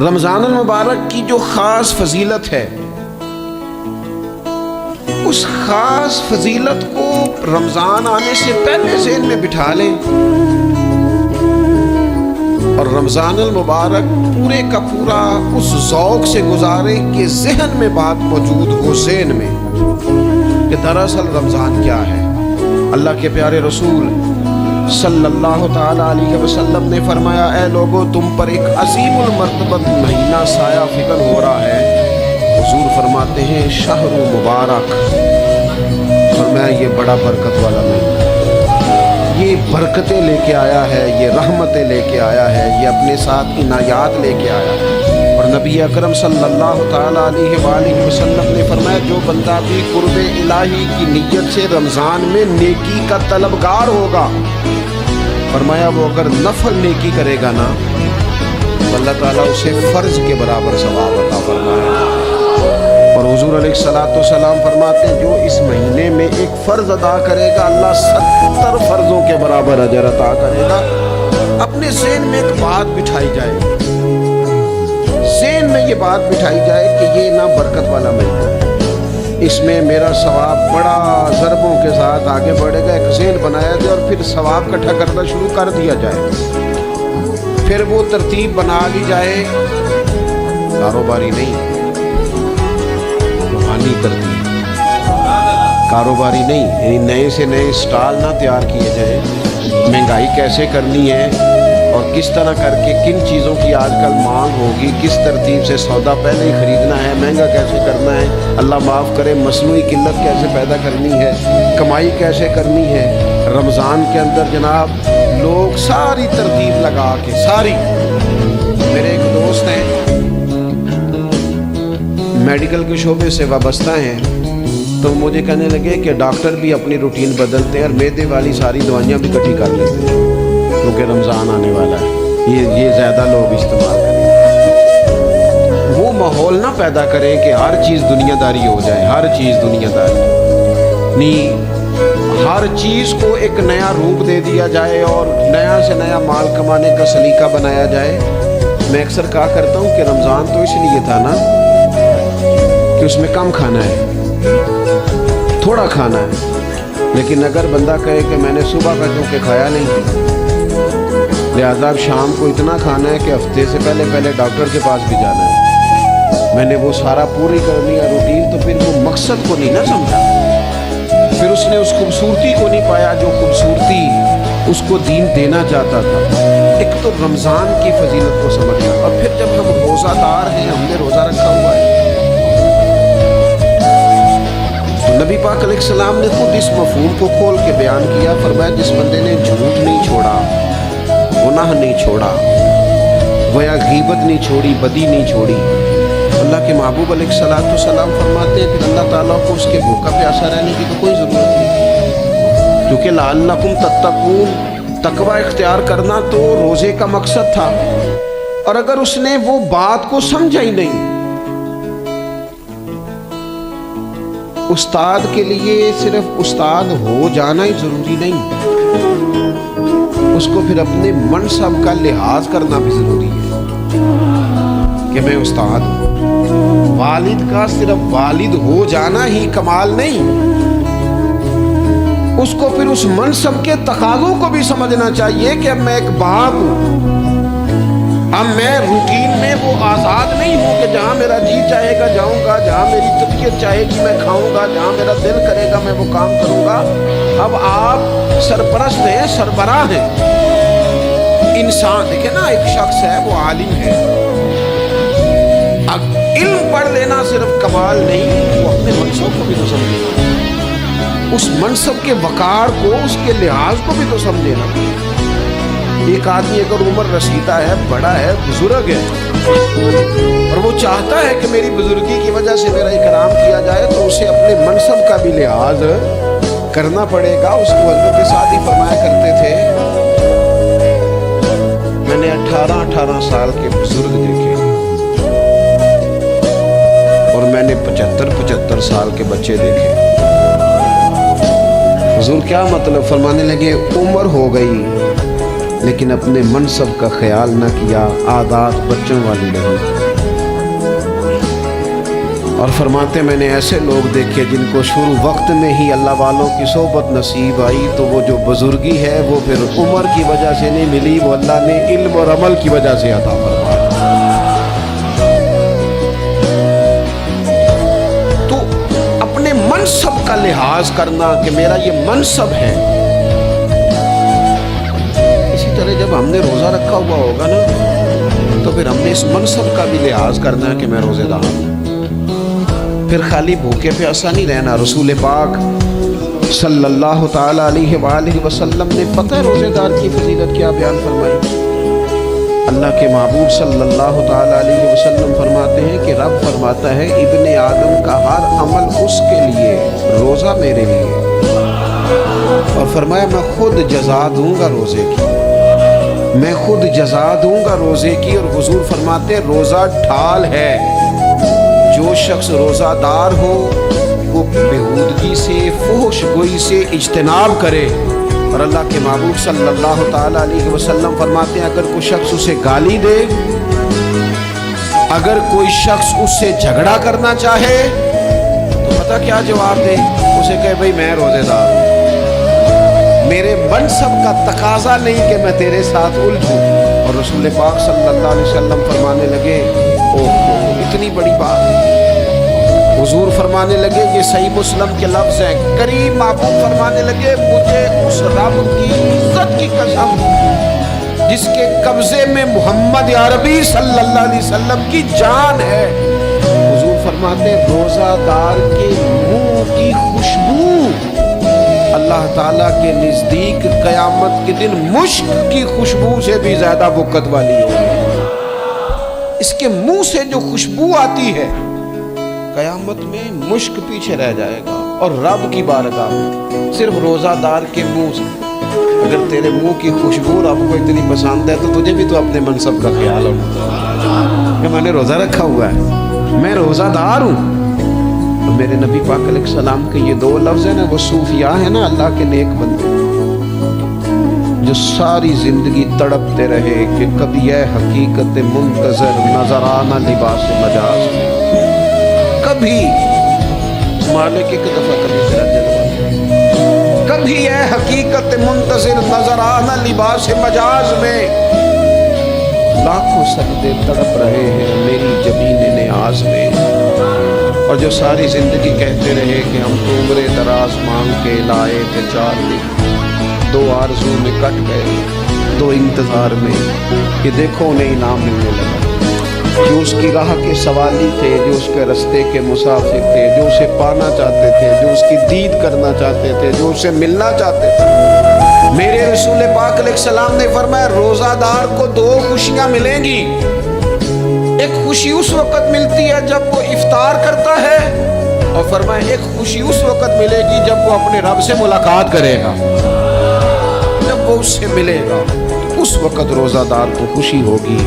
رمضان المبارک کی جو خاص فضیلت ہے، اس خاص فضیلت کو رمضان آنے سے پہلے ذہن میں بٹھا لیں اور رمضان المبارک پورے کا پورا اس ذوق سے گزاریں کہ ذہن میں بات موجود ہو، ذہن میں کہ دراصل رمضان کیا ہے۔ اللہ کے پیارے رسول صلی اللہ تعالیٰ علیہ وسلم نے فرمایا، اے لوگو تم پر ایک عظیم المرتبت مہینہ سایہ فکن ہو رہا ہے۔ حضور فرماتے ہیں شہر مبارک، فرمایا یہ بڑا برکت والا مہینہ، یہ برکتیں لے کے آیا ہے، یہ رحمتیں لے کے آیا ہے، یہ اپنے ساتھ عنایات لے کے آیا ہے۔ اور نبی اکرم صلی اللہ تعالیٰ علیہ وآلہ وسلم نے فرمایا، جو بندہ بھی قرب الہی کی نیت سے رمضان میں نیکی کا طلبگار ہوگا، فرمایا وہ اگر نفل نیکی کرے گا نا تو اللہ تعالیٰ اسے فرض کے برابر ثواب عطا فرمائے۔ اور حضور علیہ السلام فرماتے ہیں جو اس مہینے میں ایک فرض ادا کرے گا، اللہ 70 فرضوں کے برابر اجر عطا کرے گا۔ اپنے ذہن میں ایک بات بٹھائی جائے، ذہن میں یہ بات بٹھائی جائے کہ یہ نا برکت والا مہینہ ہے، اس میں میرا ثواب بڑا ضربوں کے ساتھ آگے بڑھے گا۔ ایک ذہن بنایا جائے اور پھر ثواب اکٹھا کرنا شروع کر دیا جائے، پھر وہ ترتیب بنا لی جائے، کاروباری نہیں، روحانی ترتیب، کاروباری نہیں، یعنی نئے سے نئے اسٹال نہ تیار کیے جائیں، مہنگائی کیسے کرنی ہے اور کس طرح کر کے کن چیزوں کی آج کل مانگ ہوگی، کس ترتیب سے سودا پہلے ہی خریدنا ہے، مہنگا کیسے کرنا ہے، اللہ معاف کرے مصنوعی قلت کیسے پیدا کرنی ہے، کمائی کیسے کرنی ہے۔ رمضان کے اندر جناب لوگ ساری ترتیب لگا کے، ساری، میرے ایک دوست ہیں میڈیکل کے شعبے سے وابستہ ہیں، تو مجھے کہنے لگے کہ ڈاکٹر بھی اپنی روٹین بدلتے ہیں اور معدے والی ساری دوائیاں بھی اکٹھی کر لیتے ہیں کیونکہ رمضان آنے والا ہے، یہ زیادہ لوگ استعمال کریں۔ وہ ماحول نہ پیدا کریں کہ ہر چیز دنیا داری ہو جائے، ہر چیز دنیا داری نہیں، ہر چیز کو ایک نیا روپ دے دیا جائے اور نیا سے نیا مال کمانے کا سلیقہ بنایا جائے۔ میں اکثر کہا کرتا ہوں کہ رمضان تو اس لیے تھا نا کہ اس میں کم کھانا ہے، تھوڑا کھانا ہے، لیکن اگر بندہ کہے کہ میں نے صبح کا چونکہ کھایا نہیں لہذا اب شام کو اتنا کھانا ہے کہ ہفتے سے پہلے ڈاکٹر کے پاس بھی جانا ہے، میں نے وہ سارا پوری کرنی ہے روٹین، تو پھر وہ مقصد کو نہیں نہ سمجھا، پھر اس نے اس خوبصورتی کو نہیں پایا جو خوبصورتی اس کو دین دینا چاہتا تھا۔ ایک تو رمضان کی فضیلت کو سمجھنا، اور پھر جب ہم روزہ دار ہیں، ہم نے روزہ رکھا ہوا ہے، تو نبی پاک علیہ السلام نے خود اس مفہوم کو کھول کے بیان کیا، فرمایا جس بندے نے جھوٹ نہیں چھوڑا، گناہ نہیں چھوڑا، گویا غیبت نہیں چھوڑی، بدی نہیں چھوڑی، اللہ کے محبوب علیہ السلام فرماتے ہیں پھر اللہ تعالیٰ کو اس کے بھوکا پیاسا رہنے کی تو کوئی ضرورت نہیں، کیونکہ لعلکم تتقون، تقوی اختیار کرنا تو روزے کا مقصد تھا، اور اگر اس نے وہ بات کو سمجھا ہی نہیں، استاد کے لیے صرف استاد ہو جانا ہی ضروری نہیں، اس کو پھر اپنے منصب کا لحاظ کرنا بھی ضروری ہے کہ میں استاد ہوں۔ والد کا صرف والد ہو جانا ہی کمال نہیں، اس کو پھر اس منصب کے تقاضوں کو بھی سمجھنا چاہیے کہ اب میں ایک باپ ہوں، اب میں روٹین میں وہ آزاد نہیں ہوں کہ جہاں میرا جی چاہے گا جاؤں گا، جہاں میری طبیعت چاہے گی میں کھاؤں گا، جہاں میرا دل کرے گا میں وہ کام کروں گا۔ اب آپ سرپرست ہیں، سربراہ ہیں، انسان دیکھیں نا، ایک شخص ہے وہ عالم ہے، اب علم پڑھ لینا صرف کمال نہیں، وہ اپنے منصب کو بھی تو سمجھے، اس منصب کے وقار کو، اس کے لحاظ کو بھی تو سمجھے نا۔ ایک آدمی اگر عمر رسیدہ ہے، بڑا ہے، بزرگ ہے، اور وہ چاہتا ہے کہ میری بزرگی کی وجہ سے میرا اکرام کیا جائے، تو اسے اپنے منصب کا بھی لحاظ کرنا پڑے گا۔ اس کو حضرت سعدی فرمایا کرتے تھے، میں نے 18 سال کے بزرگ دیکھے اور میں نے 75 سال کے بچے دیکھے۔ حضور کیا مطلب؟ فرمانے لگے عمر ہو گئی لیکن اپنے منصب کا خیال نہ کیا، عادات بچوں والی رہی۔ اور فرماتے میں نے ایسے لوگ دیکھے جن کو شروع وقت میں ہی اللہ والوں کی صحبت نصیب آئی تو وہ جو بزرگی ہے وہ پھر عمر کی وجہ سے نہیں ملی، وہ اللہ نے علم اور عمل کی وجہ سے عطا فرمایا۔ تو اپنے منصب کا لحاظ کرنا کہ میرا یہ منصب ہے، اسی طرح جب ہم نے روزہ رکھا ہوا ہوگا نا تو پھر ہم نے اس منصب کا بھی لحاظ کرنا ہے کہ میں روزے دار ہوں۔ پھر خالی بھوکے پیاسا نہیں رہنا۔ رسول پاک صلی اللہ تعالی علیہ وآلہ وسلم نے پتہ ہے روزے دار کی فضیلت کیا بیان فرمائی؟ اللہ کے محبوب صلی اللہ تعالی علیہ وسلم فرماتے ہیں کہ رب فرماتا ہے ابن آدم کا ہر عمل اس کے لیے، روزہ میرے لیے، اور فرمایا میں خود جزا دوں گا روزے کی، میں خود جزا دوں گا روزے کی۔ اور حضور فرماتے ہیں روزہ ڈھال ہے، جو شخص روزہ دار ہو وہ بےہودگی سے، فحش گوئی سے اجتناب کرے۔ اور اللہ کے محبوب صلی اللہ تعالی علیہ وسلم فرماتے ہیں اگر کوئی شخص اسے گالی دے، اگر کوئی شخص اس سے جھگڑا کرنا چاہے تو پتہ کیا جواب دے؟ اسے کہے بھئی میں روزے دار ہوں، میرے منصب کا تقاضا نہیں کہ میں تیرے ساتھ الجھوں۔ اور رسول پاک صلی اللہ علیہ وسلم فرمانے لگے اوہ اتنی بڑی بات۔ حضور فرمانے لگے یہ صحیح مسلم کے لفظ ہیں، کریم محبوب فرمانے لگے مجھے اس رب کی عزت کی قسم جس کے قبضے میں محمد عربی صلی اللہ علیہ وسلم کی جان ہے، حضور فرماتے روزہ دار کے منہ کی خوشبو اللہ تعالیٰ کے نزدیک قیامت کے دن مشک کی خوشبو سے بھی زیادہ وقت والی ہوگی۔ اس کے منہ سے جو خوشبو آتی ہے قیامت میں مشک پیچھے رہ جائے گا، اور رب کی بارگاہ میں صرف روزہ دار کے منہ سے اگر تیرے منہ کی خوشبو رب کو اتنی پسند ہے تو تجھے بھی تو اپنے منصب کا خیال ہوگا کہ میں نے روزہ رکھا ہوا ہے، میں روزہ دار ہوں۔ میرے نبی پاک علیہ السلام کے یہ دو لفظ ہیں نا، وہ صوفیاء ہیں نا اللہ کے نیک بندے جو ساری زندگی تڑپتے رہے کہ کبھی یہ حقیقت منتظر نظر آنا لباس مجاز میں، کبھی مالک ایک دفعہ کبھی تیرا جلوہ، کبھی یہ حقیقت منتظر نظر آنا لباس مجاز میں، لاکھوں سجدے تڑپ رہے ہیں میری جبین نیاز میں۔ اور جو ساری زندگی کہتے رہے کہ ہم تو عمر دراز مانگ کے لائے تھے 4 دن، 2 آرزو میں کٹ گئے، 2 انتظار میں، کہ دیکھو انہیں انعام ملنے لگا۔ جو اس کی راہ کے سوالی تھے، جو اس کے رستے کے مسافر تھے، جو اسے پانا چاہتے تھے، جو اس کی دید کرنا چاہتے تھے، جو اسے ملنا چاہتے تھے، میرے رسول پاک علیہ السلام نے فرمایا روزہ دار کو 2 خوشیاں ملیں گی۔ ایک خوشی اس وقت ملتی ہے جب وہ افطار کرتا ہے، اور فرمایا ایک خوشی اس وقت ملے گی جب وہ اپنے رب سے ملاقات کرے گا، جب وہ اس سے ملے گا اس وقت روزہ دار کو خوشی ہوگی۔